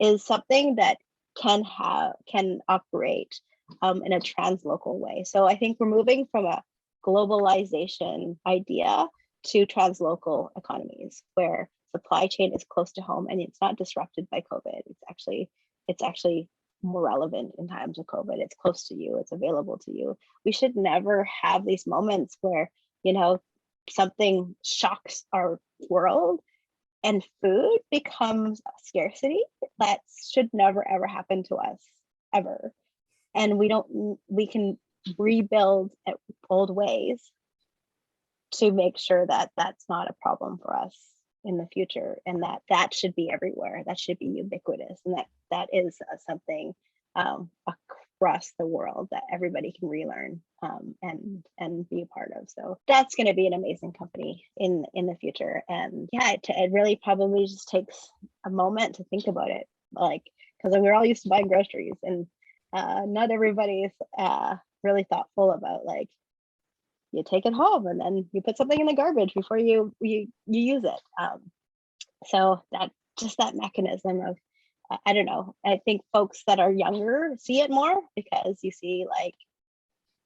is something that can operate in a translocal way. So I think we're moving from a globalization idea to translocal economies where supply chain is close to home and it's not disrupted by COVID. It's actually more relevant in times of COVID. It's close to you, it's available to you. We should never have these moments where, you know, something shocks our world and food becomes a scarcity. That should never ever happen to us, ever. And we can rebuild old ways to make sure that that's not a problem for us in the future, and that should be everywhere. That should be ubiquitous, and that is something across the world that everybody can relearn and be a part of. So that's going to be an amazing company in the future. And yeah, it really probably just takes a moment to think about it, like, because we're all used to buying groceries, and not everybody's really thoughtful about, like, you take it home and then you put something in the garbage before you use it. So that mechanism of, I don't know, I think folks that are younger see it more, because you see, like,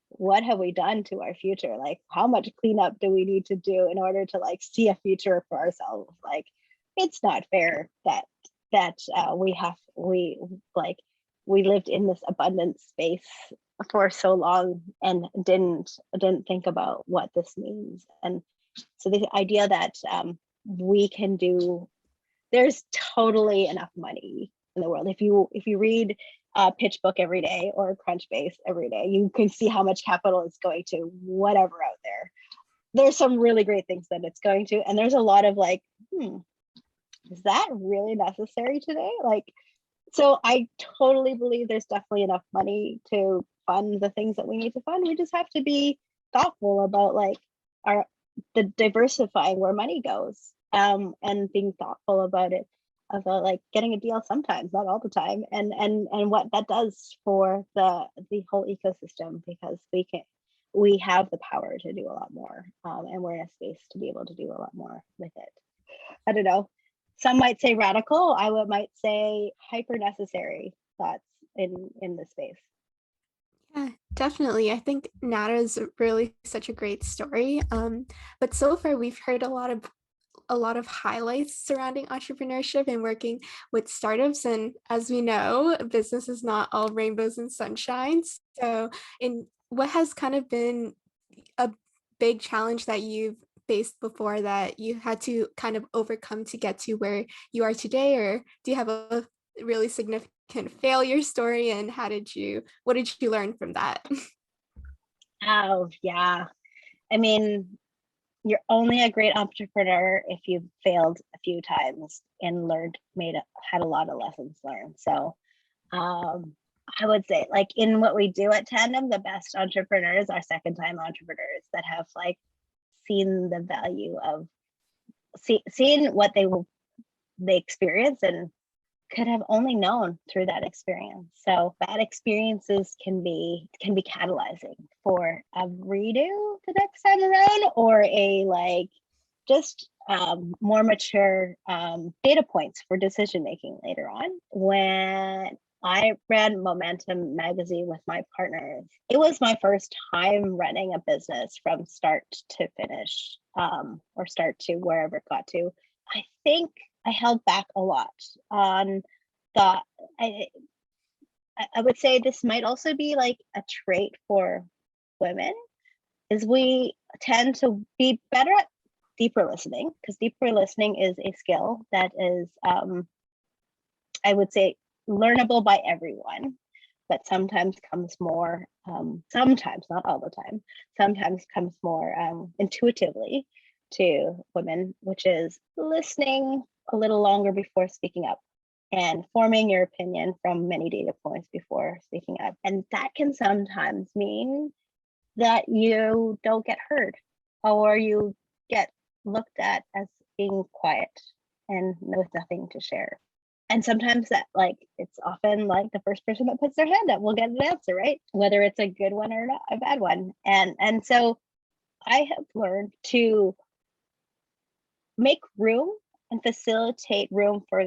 what have we done to our future? Like, how much cleanup do we need to do in order to like see a future for ourselves? Like, it's not fair that we lived in this abundant space for so long and didn't think about what this means. And so the idea that we can do, there's totally enough money in the world. If you read PitchBook every day or Crunchbase every day, you can see how much capital is going to whatever out there. There's some really great things that it's going to, and there's a lot of like, is that really necessary today? Like, so I totally believe there's definitely enough money to fund the things that we need to fund. We just have to be thoughtful about like the diversifying where money goes, and being thoughtful about it, about like getting a deal sometimes, not all the time, and what that does for the whole ecosystem, because we have the power to do a lot more, and we're in a space to be able to do a lot more with it. I don't know. Some might say radical. might say hyper necessary thoughts in this space. Yeah, definitely. I think Nada is really such a great story. But so far we've heard a lot of highlights surrounding entrepreneurship and working with startups. And as we know, business is not all rainbows and sunshines. So what has kind of been a big challenge that you've faced before that you had to kind of overcome to get to where you are today? Or do you have a really significant failure story, and what did you learn from that? Oh yeah, I mean, you're only a great entrepreneur if you've failed a few times and had a lot of lessons learned. So I would say, like, in what we do at Tandem, the best entrepreneurs are second time entrepreneurs that have like seen the value of seeing what they experience and could have only known through that experience. So bad experiences can be catalyzing for a redo the next time around, or a just more mature data points for decision making later on. When I ran Momentum magazine with my partners, it was my first time running a business from start to finish, or start to wherever it got to. I think I held back a lot on the, I would say this might also be like a trait for women, is we tend to be better at deeper listening, because deeper listening is a skill that is, I would say, learnable by everyone, but sometimes comes more, sometimes, not all the time, sometimes comes more intuitively to women, which is listening a little longer before speaking up and forming your opinion from many data points before speaking up. And that can sometimes mean that you don't get heard, or you get looked at as being quiet and with nothing to share. And sometimes that, it's often like the first person that puts their hand up will get an answer, right? Whether it's a good one or not, a bad one. And so I have learned to make room and facilitate room for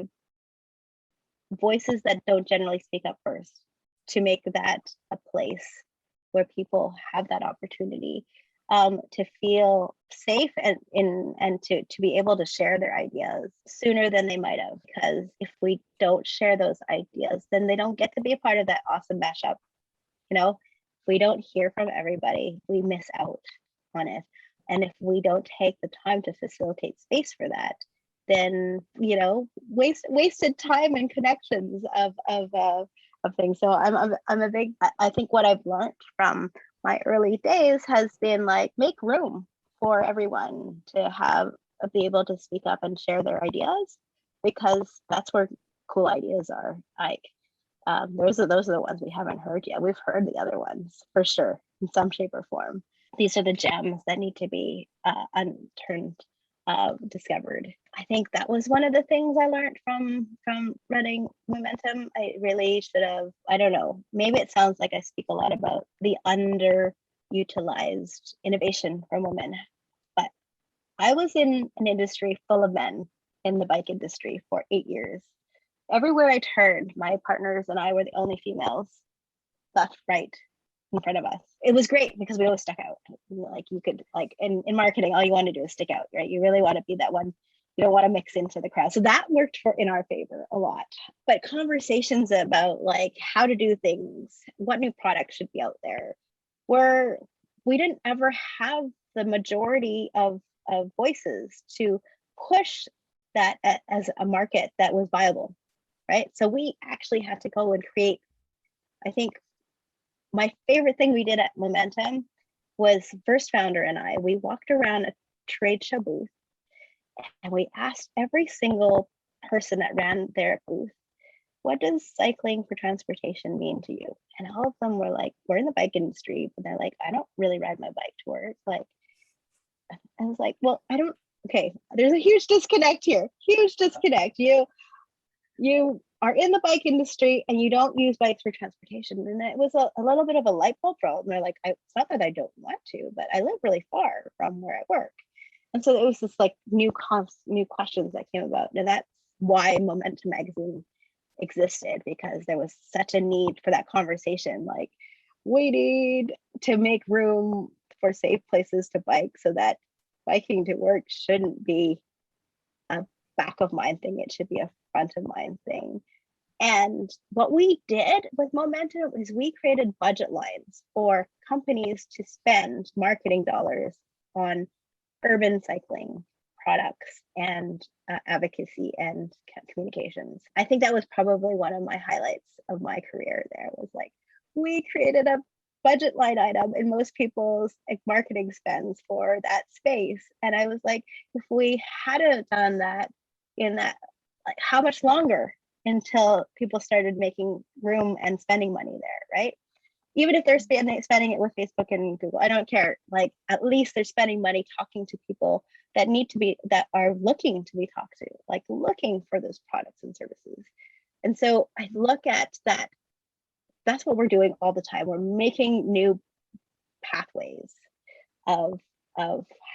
voices that don't generally speak up first, to make that a place where people have that opportunity to feel safe and to be able to share their ideas sooner than they might have. Because if we don't share those ideas, then they don't get to be a part of that awesome mashup. If we don't hear from everybody, we miss out on it. And if we don't take the time to facilitate space for that, then wasted time and connections of things. So I'm a big, I think what I've learned from my early days has been make room for everyone to be able to speak up and share their ideas, because that's where cool ideas are. Those are the ones we haven't heard yet. We've heard the other ones for sure in some shape or form. These are the gems that need to be discovered. I think that was one of the things I learned from running Momentum. I really should have, I don't know, maybe it sounds like I speak a lot about the underutilized innovation from women, but I was in an industry full of men, in the bike industry, for 8 years. Everywhere I turned, my partners and I were the only females, left, right, in front of us. It was great because we always stuck out. You could, in marketing, all you want to do is stick out, right? You really want to be that one. You don't want to mix into the crowd. So that worked in our favor a lot. But conversations about how to do things, what new products should be out there, we didn't ever have the majority of voices to push that as a market that was viable, right? So we actually had to go and create, I think, my favorite thing we did at Momentum was first founder and I, we walked around a trade show booth and we asked every single person that ran their booth, what does cycling for transportation mean to you? And all of them were like, we're in the bike industry, but they're like, I don't really ride my bike to work. I was like, well, okay, there's a huge disconnect here, huge disconnect. You are in the bike industry and you don't use bikes for transportation. And it was a little bit of a light bulb drop. And they're like, it's not that I don't want to, but I live really far from where I work. And so it was this new questions that came about. And that's why Momentum magazine existed, because there was such a need for that conversation. We need to make room for safe places to bike, so that biking to work shouldn't be a back of mind thing. It should be a front of mind thing. And what we did with Momentum is we created budget lines for companies to spend marketing dollars on urban cycling products and advocacy and communications. I think that was probably one of my highlights of my career there, was we created a budget line item in most people's marketing spends for that space. And I was like, if we hadn't done that in that, how much longer until people started making room and spending money there, right? Even if they're spending it with Facebook and Google, I don't care. At least they're spending money talking to people that are looking to be talked to, looking for those products and services. And so I look at that. That's what we're doing all the time. We're making new pathways of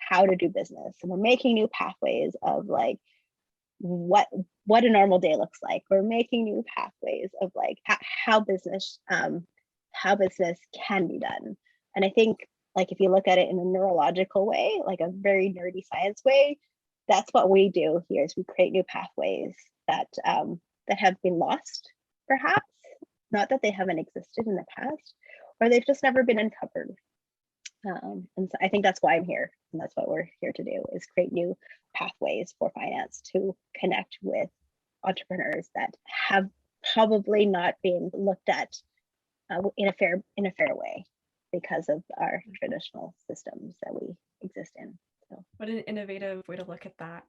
how to do business, and we're making new pathways of like what a normal day looks like. We're making new pathways of like how business can be done. And I think, like, if you look at it in a neurological way, like a very nerdy science way, that's what we do here, is we create new pathways that have been lost, perhaps, not that they haven't existed in the past, or they've just never been uncovered. And so I think that's why I'm here, and that's what we're here to do, is create new pathways for finance to connect with entrepreneurs that have probably not been looked at in a fair way because of our traditional systems that we exist in. So. What an innovative way to look at that.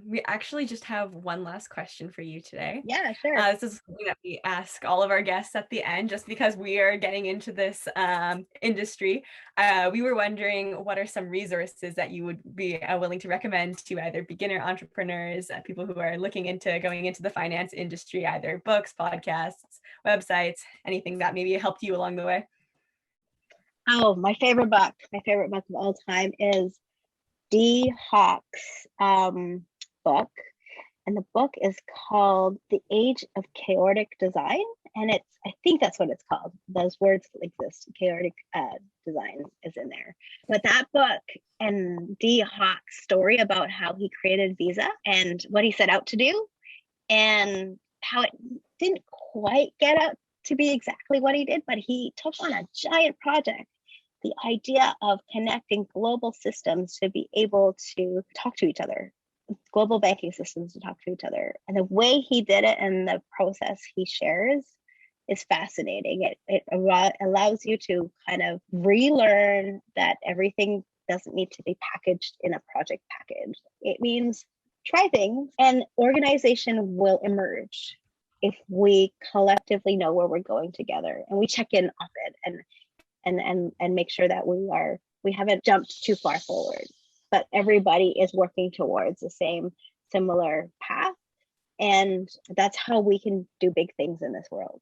We actually just have one last question for you today. Yeah, sure. This is something that we ask all of our guests at the end, just because we are getting into this industry. We were wondering, what are some resources that you would be willing to recommend to either beginner entrepreneurs, people who are looking into going into the finance industry, either books, podcasts, websites, anything that maybe helped you along the way? Oh, my favorite book of all time is Dee Hock's book, and the book is called The Age of Chaotic Design, and I think that's what it's called. Those words exist. Chaotic design is in there. But that book and Dee Hock's story about how he created Visa and what he set out to do, and how it didn't quite get out to be exactly what he did, but he took on a giant project. The idea of connecting global systems to be able to talk to each other, global banking systems to talk to each other. And the way he did it and the process he shares is fascinating. It allows you to kind of relearn that everything doesn't need to be packaged in a project package. It means try things, and organization will emerge if we collectively know where we're going together, and we check in often and make sure that we haven't jumped too far forward, but everybody is working towards the same similar path. And that's how we can do big things in this world.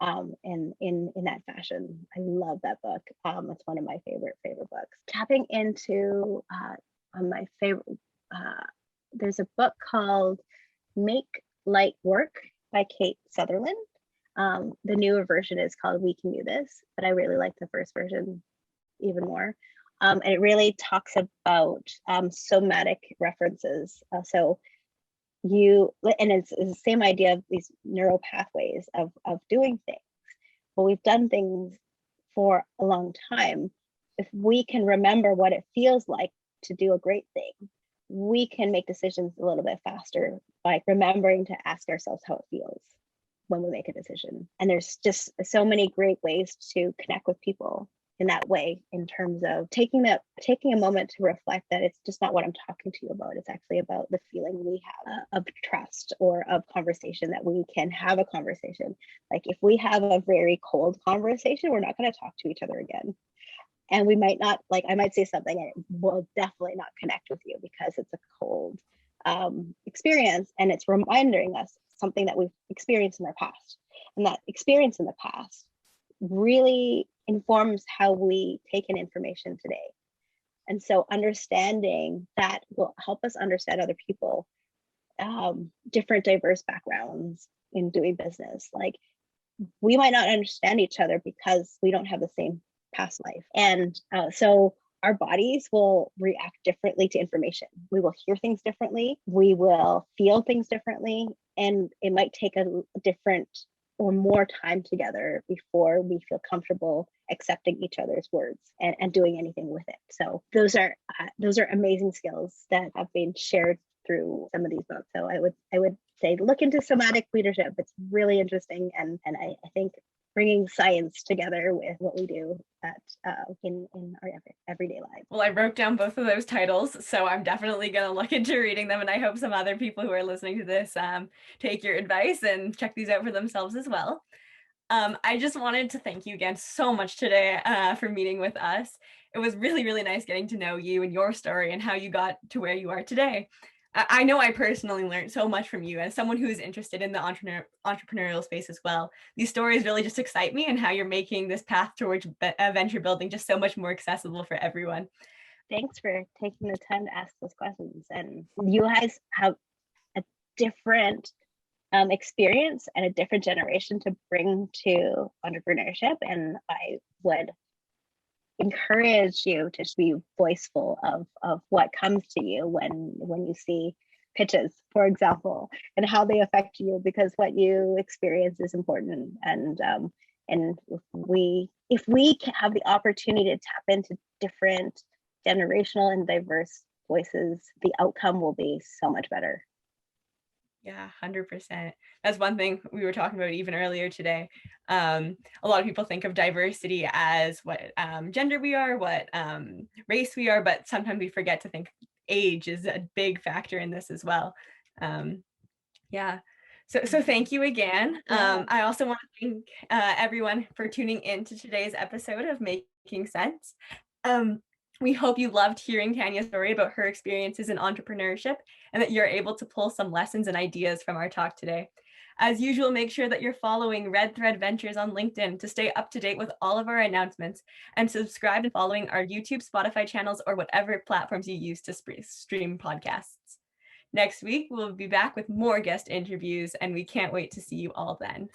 And in that fashion. I love that book. It's one of my favorite books. Tapping into my favorite, there's a book called Make Light Work by Kate Sutherland. The newer version is called We Can Do This, but I really like the first version even more. And it really talks about somatic references. It's the same idea of these neural pathways of doing things. Well, we've done things for a long time. If we can remember what it feels like to do a great thing, we can make decisions a little bit faster by remembering to ask ourselves how it feels when we make a decision. And there's just so many great ways to connect with people in that way, in terms of taking a moment to reflect that it's just not what I'm talking to you about. It's actually about the feeling we have of trust or of conversation, that we can have a conversation. Like, if we have a very cold conversation, we're not going to talk to each other again. And we might not, like, I might say something and it will definitely not connect with you because it's a cold experience, and it's reminding us something that we've experienced in our past. And that experience in the past really informs how we take in information today. And so understanding that will help us understand other people, different diverse backgrounds in doing business. Like, we might not understand each other because we don't have the same past life. And so our bodies will react differently to information. We will hear things differently. We will feel things differently. And it might take a different or more time together before we feel comfortable accepting each other's words and doing anything with it. So those are amazing skills that have been shared through some of these books. So I would say look into somatic leadership. It's really interesting, and I think bringing science together with what we do in our everyday lives. Well, I wrote down both of those titles, so I'm definitely going to look into reading them, and I hope some other people who are listening to this take your advice and check these out for themselves as well. I just wanted to thank you again so much today for meeting with us. It was really, really nice getting to know you and your story and how you got to where you are today. I know I personally learned so much from you as someone who is interested in the entrepreneurial space as well. These stories really just excite me, and how you're making this path towards venture building just so much more accessible for everyone. Thanks for taking the time to ask those questions. And you guys have a different experience and a different generation to bring to entrepreneurship. And I would encourage you to be voiceful of what comes to you when you see pitches, for example, and how they affect you, because what you experience is important. And if we can have the opportunity to tap into different generational and diverse voices, the outcome will be so much better. Yeah, 100%. That's one thing we were talking about even earlier today. A lot of people think of diversity as what gender we are, what race we are, but sometimes we forget to think age is a big factor in this as well. Yeah. So thank you again. I also want to thank everyone for tuning in to today's episode of Making Sense. We hope you loved hearing Tania's story about her experiences in entrepreneurship, and that you're able to pull some lessons and ideas from our talk today. As usual, make sure that you're following Red Thread Ventures on LinkedIn to stay up to date with all of our announcements, and subscribe and following our YouTube, Spotify channels, or whatever platforms you use to stream podcasts. Next week, we'll be back with more guest interviews, and we can't wait to see you all then.